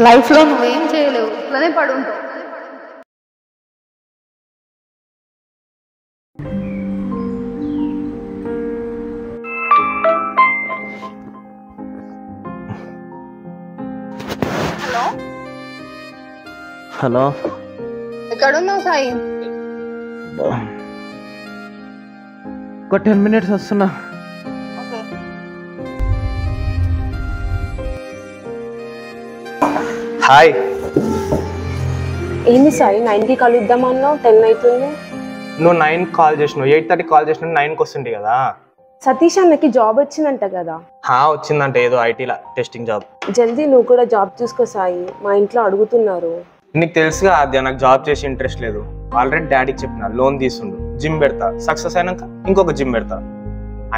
లైఫ్లో నువ్వేం చేయలేవు, ఇట్లానే పడుంటావు. హలో హలో, ఎక్కడున్నావు సాయి? ఒక 10 minutes వస్తున్నా. ఓకే. హాయ్. ఏంది సాయి 9కి కలుద్దామన్నావు, 10 అవుతుంది. నువ్వు 9 కాల్ చేసినావు, 8:30 కాల్ చేసినావు, 9కి వస్తుండే కదా. సతీష్ అన్నకి జాబ్ వచ్చిందంట కదా. వచ్చిందంటే ఏదో ఐటీలా టెస్టింగ్ జాబ్. జల్దీ నువ్వు కూడా జాబ్ చూసుకో సాయి, మా ఇంట్లో అడుగుతున్నారు. నీకు తెలుసుగా ఆద్య, నాకు జాబ్ చేసి ఇంట్రెస్ట్ లేదు. ఆల్రెడీ డాడీకి చెప్పిన లోన్ తీసుండు, జిమ్ పెడతా, సక్సెస్ అయినాక ఇంకొక జిమ్ పెడతా.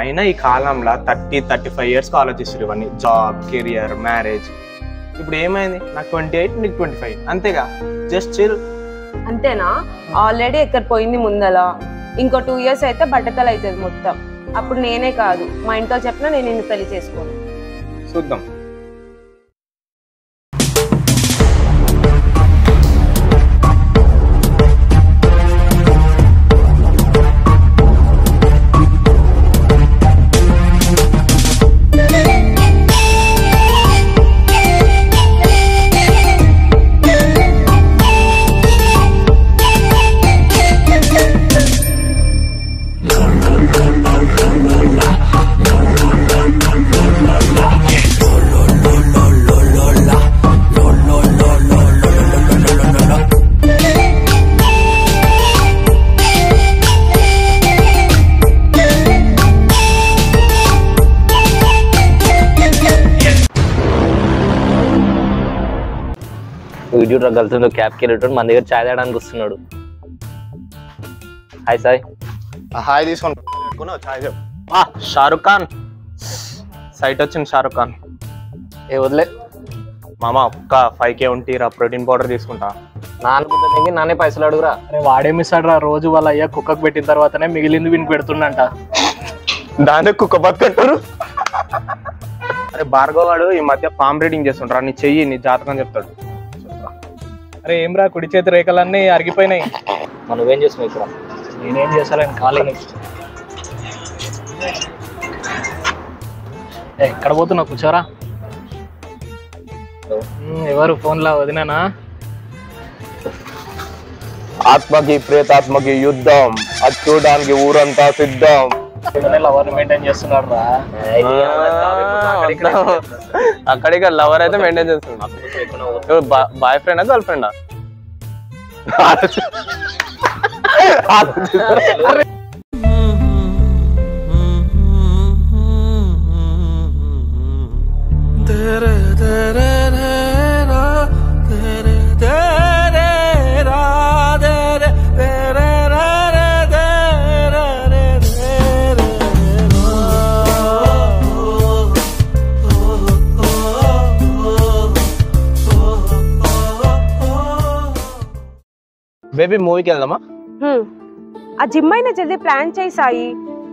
అయినా ఈ కాలంలో 30-35 ఇయర్స్కి ఆలోచిస్తారు ఇవన్నీ, జాబ్, కెరియర్, మ్యారేజ్. ఇప్పుడు ఏమైంది, నాకు 28, నీకు 25, అంతేగా. Just chill. అంతేనా? ఆల్రెడీ ఎక్కడ పోయింది ముందలా. ఇంకో 2 years అయితే బట్టతలు అవుతుంది మొత్తం. అప్పుడు నేనే కాదు, మా ఇంట్లో చెప్పినా నేను నిన్ను పెళ్లి చేసుకోను. చూద్దాం. వీడియో కలిసి క్యాబ్కి వెళ్ళేటప్పుడు మన దగ్గర చాయ్ తాగడానికి వస్తున్నాడు. హాయ్ సాయి. హాయ్ తీసుకొని చాయ్ చెప్పు. షారుఖ్ ఖాన్ సైట్ వచ్చింది. షారుఖ్ ఖాన్ ఏ వదిలే మామ, ఒక్క 5K ఉంటిరా, ప్రోటీన్ పౌడర్ తీసుకుంటా. నాన్న నానే పైసలు అడుగురా. అరే వాడేమిస్తాడు రా, రోజు వాళ్ళ అయ్యా కుక్కకు పెట్టిన తర్వాతనే మిగిలింది వీనికి పెడుతుండంట. దాన్ని కుక్క బతుకంటారు. అరే భార్గవ్ వాడు ఈ మధ్య పామ్ బ్రీడింగ్ చేస్తుంటారా, నీ చెయ్యి నీ జాతకం చెప్తాడు. అరే ఏం రా, కుడి చేతి రేఖలన్నీ అరిగిపోయినాయి. మనం నువ్వేం చేస్తున్నావు ఇక్కడ? నేనేం చేస్తాను, ఖాళీ. ఎక్కడ పోతున్నావు, కూర్చోరా. ఎవరు ఫోన్లా? వదినానా? ఆత్మకి ప్రేతాత్మకి యుద్ధం, అది చూడడానికి ఊరంతా సిద్ధం. లవర్ మెయింటైన్ చేస్తున్నాడు రా. అక్కడికి లవర్ అయితే మెయింటైన్ చేస్తున్నాడు. బాయ్ ఫ్రెండా గర్ల్ ఫ్రెండా? బేబీ మూవీకి వెళ్దామా? ఆ జిమ్ అయినా జల్దీ ప్లాన్ చేయి సాయి,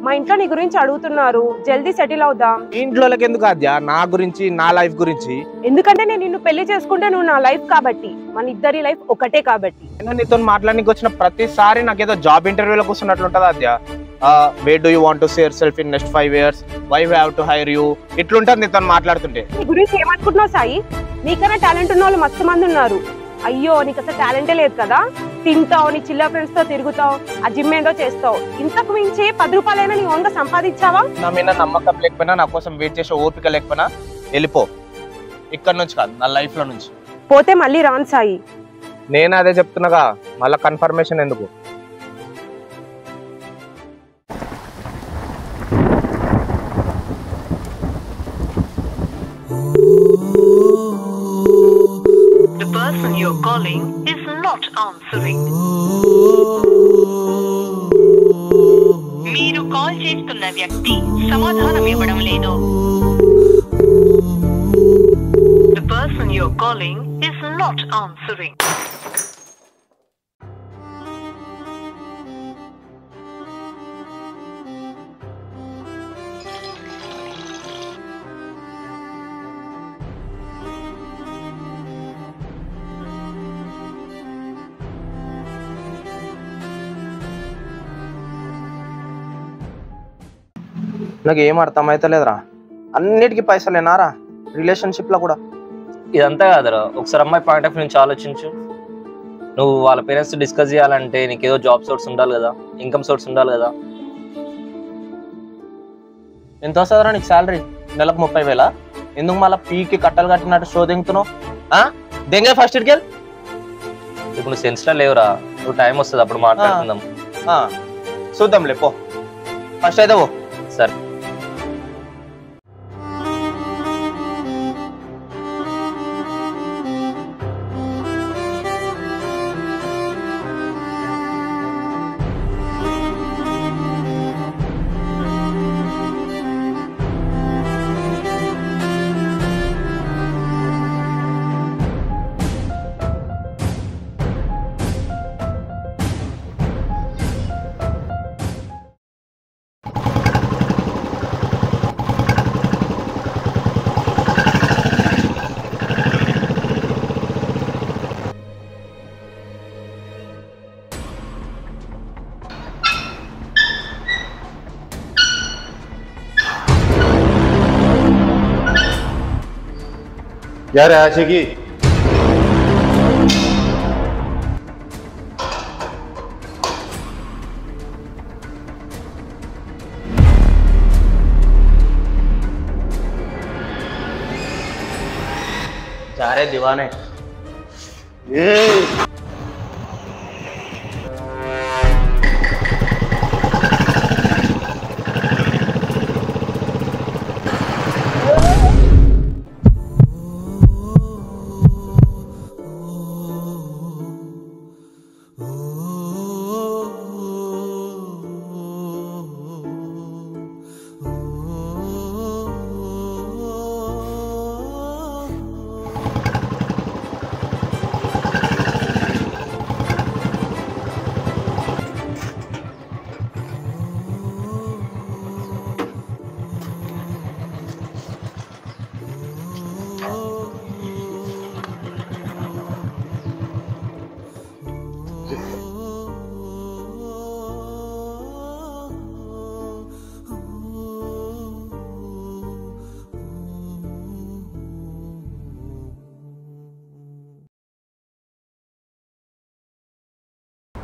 మా ఇంట్లో నీ గురించి అడుగుతున్నారు. జల్దీ సెటిల్ అవుదాం. ఇంట్లోకి ఎందుకు ఆద్య, నా గురించి, నా లైఫ్ గురించి. ఎందుకంటే నేను నిన్ను పెళ్లి చేసుకుంటే నువ్వు నా లైఫ్ కాబట్టి, మన ఇద్దరి లైఫ్ ఒకటే కాబట్టి. నీతో మాట్లాడడానికి వచ్చిన ప్రతిసారి నాకేదో జాబ్ ఇంటర్వ్యూలకు వస్తున్నట్లు ఉంటుంది Aadya. Where do you want to see yourself in next 5 years, why we have to hire you, ఇట్లుంటుంది నీతో మాట్లాడుతుంటే. నీ గురించి ఏమనుకుంటున్నావు సాయి? నీకన్నా టాలెంట్ ఉన్న వాళ్ళు మస్తు మంది ఉన్నారు. అయ్యో నీకు అసలు టాలెంటే లేదు కదా. తింటావు, నీ చిల్ల ఫ్రెండ్స్ తో తిరుగుతావు, ఆ జిమ్ ఏదో చేస్తావు. ఇంతకు మించి 10 రూపాయలైనా నీ ఓన్గా సంపాదించావా? నా మీద నమ్మకం లేకపోయినా, నా కోసం వెయిట్ చేసే ఓపిక లేకపోయినా వెళ్ళిపో. ఇక్కడ నుంచి కాదు, నా లైఫ్ లో నుంచి. పోతే మళ్ళీ రాను సాయి. నేను అదే చెప్తున్నాగా, మళ్ళా కన్ఫర్మేషన్ ఎందుకు? The person you're calling is not answering. మీరు కాల్ చేస్తున్న వ్యక్తి సమాధానం ఇవ్వడం లేదు. The person you're calling is not answering. నాకు ఏం అర్థమైతలేదురా, అన్నిటికీ పైసలేనారా రిలేషన్షిప్లో కూడా. ఇదంతా కాదురా, ఒకసారి అమ్మాయి పాయింట్ ఆఫ్ నుంచి ఆలోచించు. నువ్వు వాళ్ళ పేరెంట్స్ డిస్కస్ చేయాలంటే నీకు ఏదో జాబ్ సోర్స్ ఉండాలి కదా, ఇన్కమ్ సోర్స్ ఉండాలి కదా. ఎంత వస్తుందిరా నీకు శాలరీ? నెలకు 30,000. ఎందుకు మళ్ళీ పీకి కట్టలు కట్టినట్టు షో దింగుతున్నావు? దెంగే ఫస్ట్ ఇటుకెళ్ళి. ఇప్పుడు నువ్వు సెన్స్లో లేవురా, నువ్వు టైం వస్తుంది అప్పుడు మాట్లాడుకుందాం. చూద్దాంలే పో, ఫస్ట్ అయితే పో. సరే. क्या रे आशिकी, जा रहे दीवाने.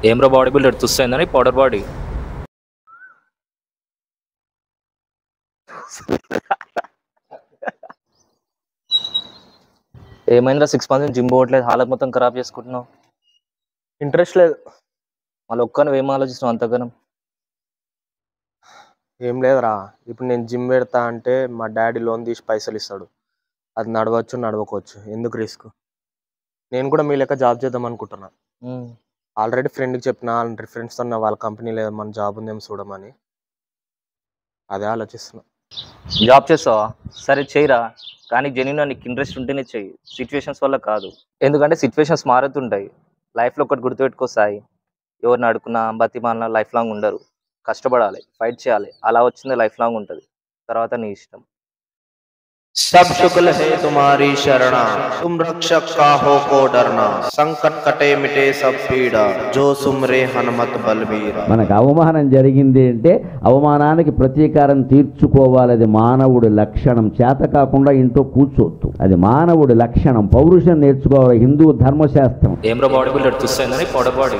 ఏమ్రా బాడీ బిల్డర్ తుస్సైందని పౌడర్ బాడీ. ఏమైందిరా 6 months జిమ్ పోవట్లేదు, హాలత్ మొత్తం ఖరాబ్ చేసుకుంటున్నావు. ఇంట్రెస్ట్ లేదు. మళ్ళీ ఒక్క ఏం ఆలోచిస్తున్నావు అంతగానం? ఏం లేదురా, ఇప్పుడు నేను జిమ్ పెడతా అంటే మా డాడీ లోన్ తీసి పైసలు ఇస్తాడు. అది నడవచ్చు నడవకోవచ్చు, ఎందుకు రిస్క్? నేను కూడా మీ లెక్క జాబ్ చేద్దాం అనుకుంటున్నా. ఆల్రెడీ ఫ్రెండ్కి చెప్పిన, ఆల్రెడీ ఫ్రెండ్స్తో వాళ్ళ కంపెనీలో మన జాబ్ ఉందేమో చూడమని, అదే ఆలోచిస్తున్నా. జాబ్ చేస్తావా? సరే చేయరా, కానీ జెన్యున్ నీకు ఇంట్రెస్ట్ ఉంటేనే చెయ్యి, సిచ్యువేషన్స్ వల్ల కాదు. ఎందుకంటే సిచ్యువేషన్స్ మారుతుంటాయి. లైఫ్లో ఒకటి గుర్తుపెట్టుకోసాయి, ఎవరిని అడుకున్నా బతిమాలినా లైఫ్ లాంగ్ ఉండరు. కష్టపడాలి, ఫైట్ చేయాలి, అలా వచ్చింది లైఫ్ లాంగ్ ఉంటుంది. తర్వాత నీ ఇష్టం. सब शुक्ल है तुम्हारी शरणा, तुम रक्षक का हो को डरना, संकट कटे मिटे सब पीड़ा, जो सुमरे हनुमत बलबीरा. మనకు అవమానం జరిగింది అంటే అవమానానికి ప్రతీకారం తీర్చుకోవాలి. అది మానవుడి లక్షణం. చేత కాకుండా ఇంట్లో కూర్చోవద్దు, అది మానవుడి లక్షణం. పౌరుషం నేర్చుకోవాలి, హిందూ ధర్మశాస్త్రం. ఏమ్రా బాడీ బిల్డర్ తుస్సైందని పౌడర్ బాడీ.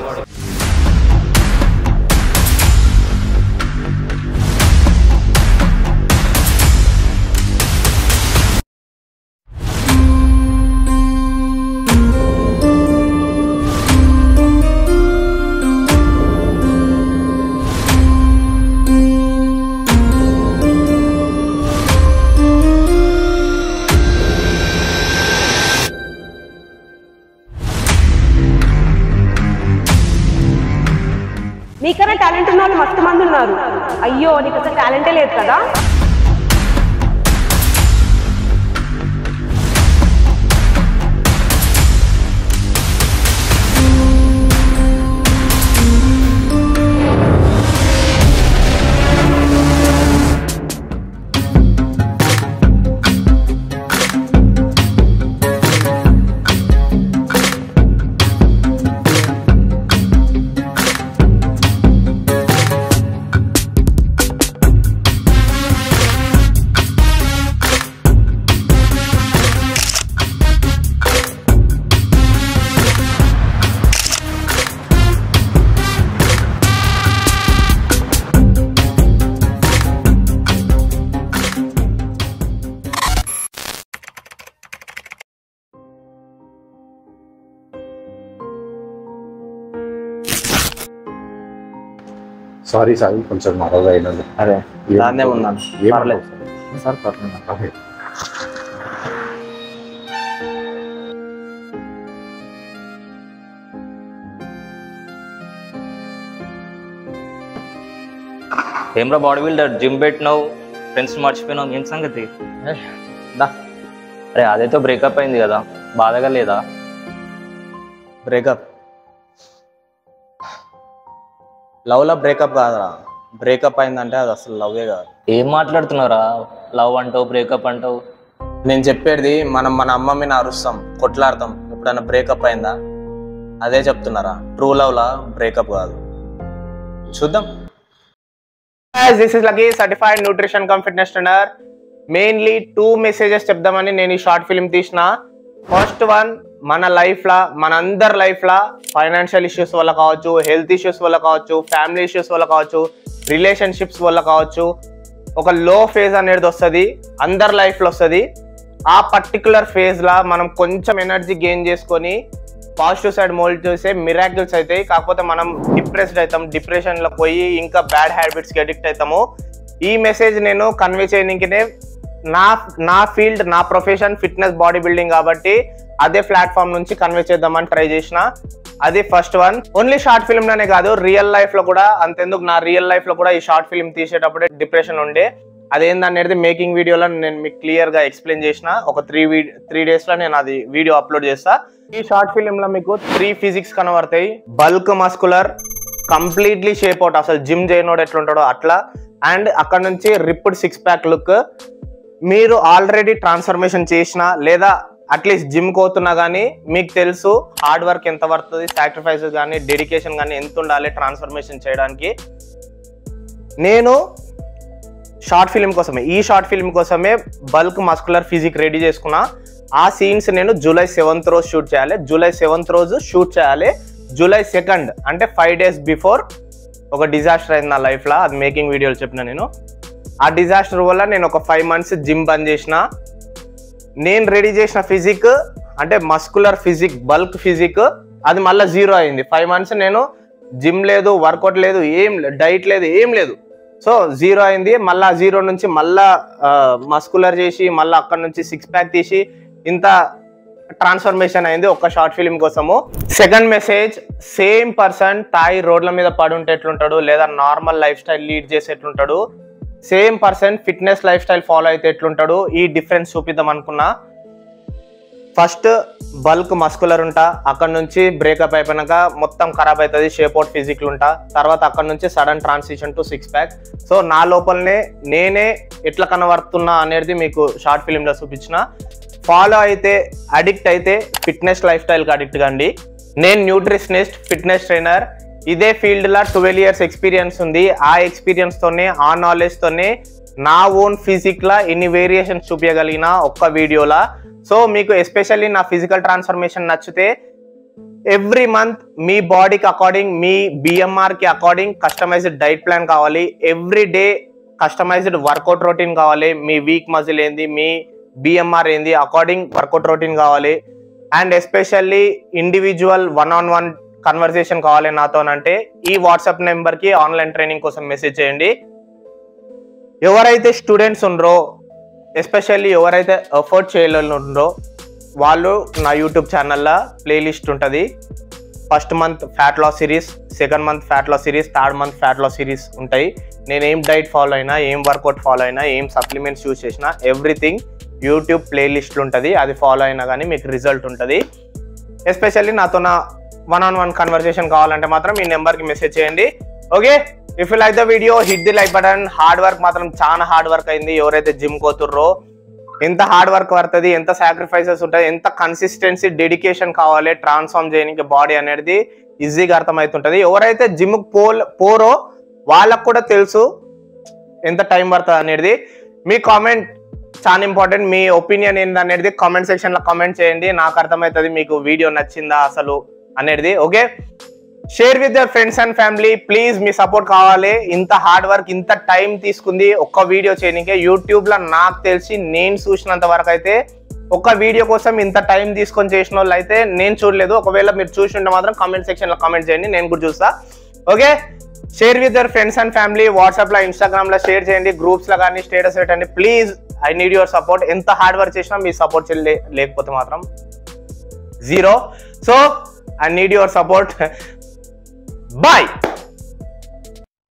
నీకన్నా టాలెంట్ ఉన్న వాళ్ళు మస్తు మంది ఉన్నారు. అయ్యో నీకు అసలు టాలెంటే లేదు కదా. సారీ సాయి కొంచెం మరొక అయినది. అరే దాన్నే ఉన్నాను. పర్లేదు సార్ పర్లేదు. ఓకే. ఏమ్రా బాడీ బిల్డర్, జిమ్ పెట్టినావు, ఫ్రెండ్స్ మర్చిపోయినావు, ఏం సంగతి? దా. అరే అదైతే బ్రేకప్ అయింది కదా, బాధగా లేదా? బ్రేకప్ లవ్లో బ్రేకప్ కాదురా. బ్రేకప్ అయిందంటే అది అసలు లవ్వే కాదు. ఏం మాట్లాడుతున్నారా? లవ్ అంటావు, బ్రేకప్ అంటావు. నేను చెప్పేది మనం మన అమ్మ మీద అరుస్తాం, కొట్లాడతాం. ఎప్పుడైనా బ్రేకప్ అయిందా? అదే చెప్తున్నారా. ట్రూ లవ్లా బ్రేకప్ కాదు. చూద్దాం. This is lucky, certified nutrition cum fitness trainer. Mainly 2 messages చెప్దామని నేను ఈ షార్ట్ ఫిల్మ్ తీసిన. ఫస్ట్ వన్, మన లైఫ్లో, మన అందరి లైఫ్లో ఫైనాన్షియల్ ఇష్యూస్ వల్ల కావచ్చు, హెల్త్ ఇష్యూస్ వల్ల కావచ్చు, ఫ్యామిలీ ఇష్యూస్ వల్ల కావచ్చు, రిలేషన్షిప్స్ వల్ల కావచ్చు, ఒక లో ఫేజ్ అనేది వస్తుంది. అందరి లైఫ్లో వస్తుంది. ఆ పర్టికులర్ ఫేజ్లో మనం కొంచెం ఎనర్జీ గెయిన్ చేసుకొని పాజిటివ్ సైడ్ మోల్డ్ చేసే మిరాకిల్స్ అవుతాయి. కాకపోతే మనం డిప్రెస్డ్ అవుతాం, డిప్రెషన్లో పోయి ఇంకా బ్యాడ్ హ్యాబిట్స్కి అడిక్ట్ అవుతాము. ఈ మెసేజ్ నేను కన్వే చేయడానికినే నా ఫీల్డ్, నా ప్రొఫెషన్ ఫిట్నెస్ బాడీ బిల్డింగ్ కాబట్టి అదే ప్లాట్ఫామ్ నుంచి కన్వే చేద్దామని ట్రై చేసిన. అది first one. Only short film లోనే కాదు, రియల్ లైఫ్ లో కూడా అంతెందుకు, నా రియల్ లైఫ్ లో కూడా ఈ షార్ట్ ఫిల్మ్ తీసేటప్పుడే డిప్రెషన్ ఉండే. అదేందనేది మేకింగ్ వీడియోలో నేను మీకు క్లియర్ గా ఎక్స్ప్లెయిన్ చేసిన. ఒక 3 days లో నేను అది వీడియో అప్లోడ్ చేస్తా. ఈ షార్ట్ ఫిల్మ్ లో మీకు 3 physics కనబడతాయి. Bulk muscular, completely shape out, అసలు జిమ్ చేయనోడు ఎట్లుంటాడో అట్లా. అండ్ అక్కడ నుంచి రిప్డ్ 6-pack లుక్. మీరు ఆల్రెడీ ట్రాన్స్ఫర్మేషన్ చేసిన లేదా అట్లీస్ట్ జిమ్ కోతున్నా కానీ మీకు తెలుసు హార్డ్ వర్క్ ఎంత పడుతుంది, సాక్రిఫైసెస్ కానీ డెడికేషన్ కానీ ఎంత ఉండాలి ట్రాన్స్ఫర్మేషన్ చేయడానికి. నేను షార్ట్ ఫిల్మ్ కోసమే, ఈ షార్ట్ ఫిల్మ్ కోసమే బల్క్ మస్కులర్ ఫిజిక్ రెడీ చేసుకున్నా. ఆ సీన్స్ నేను July 7th రోజు షూట్ చేయాలి. July 7th రోజు షూట్ చేయాలి. July 2nd అంటే 5 days బిఫోర్ ఒక డిజాస్టర్ అయింది నా లైఫ్లో. అది మేకింగ్ వీడియోలు చెప్పిన నేను. ఆ డిజాస్టర్ వల్ల నేను ఒక 5 months జిమ్ బంద్ చేసిన. నేను రెడీ చేసిన ఫిజిక్ అంటే మస్కులర్ ఫిజిక్, బల్క్ ఫిజిక్, అది మళ్ళీ 0 అయింది. 5 months నేను జిమ్ లేదు, వర్కౌట్ లేదు, ఏం డైట్ లేదు, ఏం లేదు. సో 0 అయింది. మళ్ళీ 0 నుంచి మళ్ళా మస్కులర్ చేసి మళ్ళీ అక్కడ నుంచి 6-pack తీసి ఇంత ట్రాన్స్ఫర్మేషన్ అయింది ఒక్క షార్ట్ ఫిల్మ్ కోసము. సెకండ్ మెసేజ్, సేమ్ పర్సన్ తాయి రోడ్ల మీద పడుంటే ఎట్లుంటాడు, లేదా నార్మల్ లైఫ్ స్టైల్ లీడ్ చేసి ఎట్లుంటాడు, same person fitness lifestyle follow అయితే ఎట్లుంటాడు, ఈ డిఫరెన్స్ చూపిద్దాం అనుకున్నా. ఫస్ట్ బల్క్ మస్కులర్ ఉంటా, అక్కడ నుంచి బ్రేకప్ అయిపోయినాక మొత్తం ఖరాబ్ అవుతుంది, షేప్ అవుట్ ఫిజిక్లు ఉంటా. తర్వాత అక్కడ నుంచి sudden transition to 6-pack. So నా లోపలనే నేనే ఎట్లా కనబడుతున్నా అనేది మీకు షార్ట్ ఫిల్మ్లో చూపించిన. ఫాలో అయితే, అడిక్ట్ అయితే ఫిట్నెస్ లైఫ్ స్టైల్కి అడిక్ట్ కండి. నేను న్యూట్రిషనిస్ట్, ఫిట్నెస్ ట్రైనర్. ఇదే ఫీల్డ్లో 12 years ఎక్స్పీరియన్స్ ఉంది. ఆ ఎక్స్పీరియన్స్తోనే, ఆ నాలెడ్జ్తోనే నా ఓన్ ఫిజిక్లా ఇన్ని వేరియేషన్స్ చూపించగలిగిన ఒక్క వీడియోలా. సో మీకు ఎస్పెషల్లీ నా ఫిజికల్ ట్రాన్స్ఫర్మేషన్ నచ్చితే ఎవ్రీ మంత్ మీ బాడీకి అకార్డింగ్, మీ బిఎంఆర్కి అకార్డింగ్ కస్టమైజ్డ్ డైట్ ప్లాన్ కావాలి. Every day customised workout routine కావాలి. మీ వీక్ మజిల్ ఏంది, మీ బిఎంఆర్ ఏంది, అకార్డింగ్ వర్కౌట్ రొటీన్ కావాలి. And especially individual 1-on-1 conversation కావాలి నాతోనంటే ఈ వాట్సాప్ నెంబర్కి ఆన్లైన్ ట్రైనింగ్ కోసం మెసేజ్ చేయండి. ఎవరైతే స్టూడెంట్స్ ఉండరో, ఎస్పెషల్లీ ఎవరైతే ఎఫర్ట్ చేయలేరో వాళ్ళు నా యూట్యూబ్ ఛానల్లో ప్లేలిస్ట్ ఉంటుంది. First month fat loss series, second month fat loss series, third month fat loss series ఉంటాయి. నేను ఏం డైట్ ఫాలో అయినా, ఏం వర్కౌట్ ఫాలో అయినా, ఏం సప్లిమెంట్స్ యూజ్ చేసినా ఎవ్రీథింగ్ యూట్యూబ్ ప్లేలిస్ట్లు ఉంటుంది. అది ఫాలో అయినా కానీ మీకు రిజల్ట్ ఉంటుంది. ఎస్పెషల్లీ నాతో నా 1-on-1 కన్వర్సేషన్ కావాలంటే మాత్రం ఈ నెంబర్కి మెసేజ్ చేయండి. Okay, if you like the video hit the like button. Hard work మాత్రం చాలా హార్డ్ వర్క్ అయింది. ఎవరైతే జిమ్ కోతుర్రో ఎంత హార్డ్ వర్క్ పడుతుంది, ఎంత సాక్రిఫైసెస్ ఉంటుంది, ఎంత కన్సిస్టెన్సీ, డెడికేషన్ కావాలి ట్రాన్స్ఫార్మ్ చేయడానికి బాడీ అనేది ఈజీగా అర్థమవుతుంటుంది. ఎవరైతే జిమ్కి పోరో వాళ్ళకు కూడా తెలుసు ఎంత టైం పడుతుంది అనేది. మీ కామెంట్ చాలా ఇంపార్టెంట్. మీ ఒపీనియన్ ఏందనేది కామెంట్ సెక్షన్లో కామెంట్ చేయండి. నాకు అర్థమవుతుంది మీకు వీడియో నచ్చిందా అసలు అనేది. Okay, share with your friends and family. Please me support కావాలి. ఇంత హార్డ్ వర్క్, ఇంత టైం తీసుకుంది ఒక్క వీడియో చేయడానికి. యూట్యూబ్లో నాకు తెలిసి నేను చూసినంత వరకు అయితే ఒక్క వీడియో కోసం ఇంత టైం తీసుకొని చేసిన వాళ్ళు అయితే నేను చూడలేదు. ఒకవేళ మీరు చూసి ఉంటే మాత్రం కామెంట్ సెక్షన్లో కామెంట్ చేయండి, నేను కూడా చూస్తా. Okay, share with your friends and family. WhatsApp లో, ఇన్స్టాగ్రామ్ లో షేర్ చేయండి, గ్రూప్స్ లో కానీ స్టేటస్ పెట్టండి please. I need your support. ఎంత హార్డ్ వర్క్ చేసినా మీ సపోర్ట్ లేకపోతే మాత్రం zero. So I need your support. Bye.